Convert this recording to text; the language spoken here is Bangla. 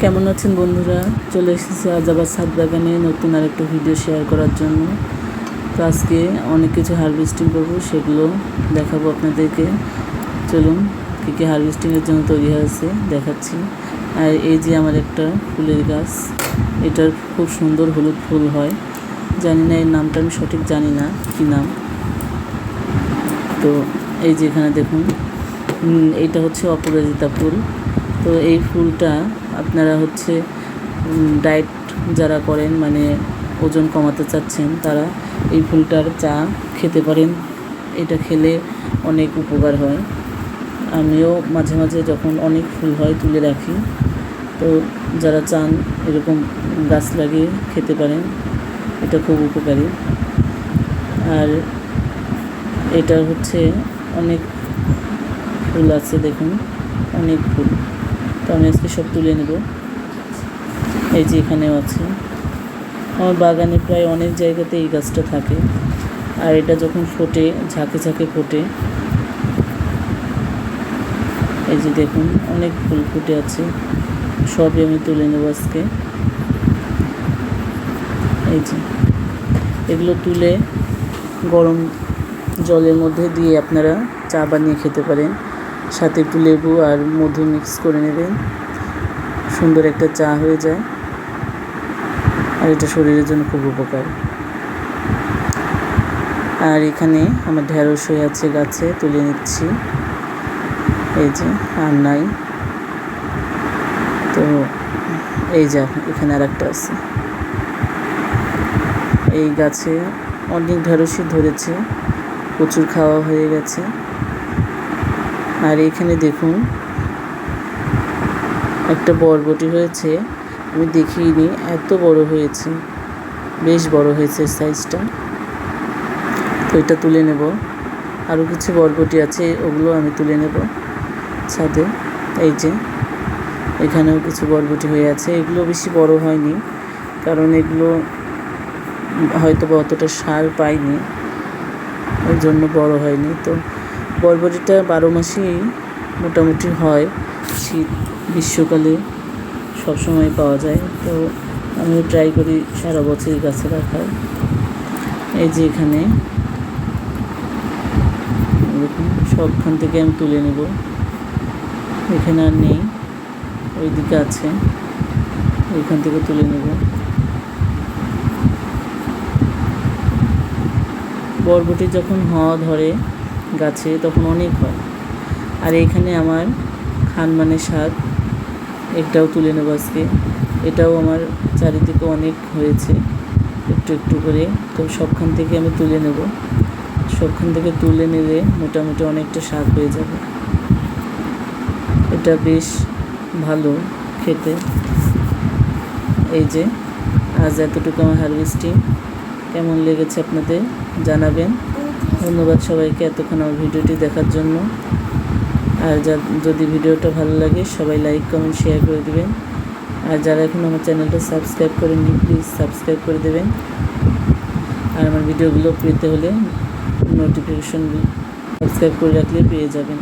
কেমন আছেন বন্ধুরা? চলে এসেছি আজ আবার ছাদ বাগানে নতুন আরেকটা ভিডিও শেয়ার করার জন্য। তো আজকে অনেক কিছু হারভেস্টিং করবো, সেগুলো দেখাবো আপনাদেরকে। চলুন কী কী হারভেস্টিংয়ের জন্য তৈরি হয়েছে দেখাচ্ছি। আর এই যে আমার একটা ফুলের গাছ, এটার খুব সুন্দর হলুদ ফুল হয়। জানি না এর নামটা, আমি সঠিক জানি না কী নাম। তো এই যে এখানে দেখুন, এইটা হচ্ছে অপরাজিতা ফুল। তো এই ফুলটা আপনারা ডায়েট যারা করেন, মানে ওজন কমাতে চাচ্ছেন, তারা এই ফুলটার চা খেতে পারেন। এটা খেলে অনেক উপকার হয়। আমিও মাঝে মাঝে যখন অনেক ফুল হয় তুলে রাখি। তো যারা চান এরকম গাছ লাগিয়ে খেতে পারেন, এটা খুব উপকারী। আর এটা অনেক ফুল আছে, দেখুন অনেক ফুল। তো আমি আজকে সব তুলে নেব। এই যে এখানেও আছে। আমার বাগানে প্রায় অনেক জায়গাতে এই গাছটা থাকে। আর এটা যখন ফোটে, ঝাঁকে ঝাঁকে ফোটে। এই যে দেখুন অনেক ফুল ফুটে আছে, সবই আমি তুলে নেব আজকে। এই যে এগুলো তুলে গরম জলের মধ্যে দিয়ে আপনারা চা বানিয়ে খেতে পারেন। সাথে একটু লেবু আর মধু মিক্স করে নেবেন, সুন্দর একটা চা হয়ে যায়। আর এটা শরীরের জন্য খুব উপকার। আর এখানে আমার ঢেঁড়স হয়ে আছে গাছে, তুলে নিচ্ছি। এই যে আর নাই। তো এই যে এখানে আর একটা আছে। এই গাছে অনেক ঢেঁড়সই ধরেছে, প্রচুর খাওয়া হয়ে গেছে। আর এখানে দেখুন একটা বরবটি হয়েছে, আমি দেখিনি, এত বড় হয়েছে, বেশ বড় হয়েছে সাইজটা। তো এটা তুলে নেব। আরও কিছু বরবটি আছে, ওগুলো আমি তুলে নেব ছাদে। এই যে এখানেও কিছু বরবটি হয়ে আছে, এগুলো বেশি বড় হয়নি, কারণ এগুলো হয়তো বা অতটা সার পাইনি, ওই জন্য বড় হয়নি। তো বরবটিটা 12 মাসেই মোটামুটি হয়, শীত গ্রীষ্মকালে সবসময় পাওয়া যায়। তো আমিও ট্রাই করি সারা বছরই গাছে রাখার। এই যে এখানে দেখুন, সবখান থেকে আমি তুলে নেব। এখানে আর নেই, ওইদিকে আছে, ওইখান থেকে তুলে নেব। বরবটি যখন হওয়া ধরে গাছে তখন অনেক হয়। আর এখানে আমার খানমানের শাক, এটাও তুলে নেব আজকে। এটাও আমার চারিদিকে অনেক হয়েছে, একটু একটু করে। তো সবখান থেকে আমি তুলে নেব। সবখান থেকে তুলে নিলে মোটামুটি অনেকটা শাক হয়ে যাবে। এটা বেশ ভালো খেতে। এই যে আজ এতটুকু আমার হারভেস্টিং। কেমন লেগেছে আপনাদের জানাবেন। ধন্যবাদ সবাইকে এতক্ষণ আমার ভিডিওটি দেখার জন্য। আর যদি ভিডিওটা ভালো লাগে সবাই লাইক কমেন্ট শেয়ার করে দেবেন। আর যারা এখন আমার চ্যানেলটা সাবস্ক্রাইব করেননি, প্লিজ সাবস্ক্রাইব করে দেবেন। আর আমার ভিডিওগুলো পেতে হলে নোটিফিকেশন সাবস্ক্রাইব করে রাখলে পেয়ে যাবেন।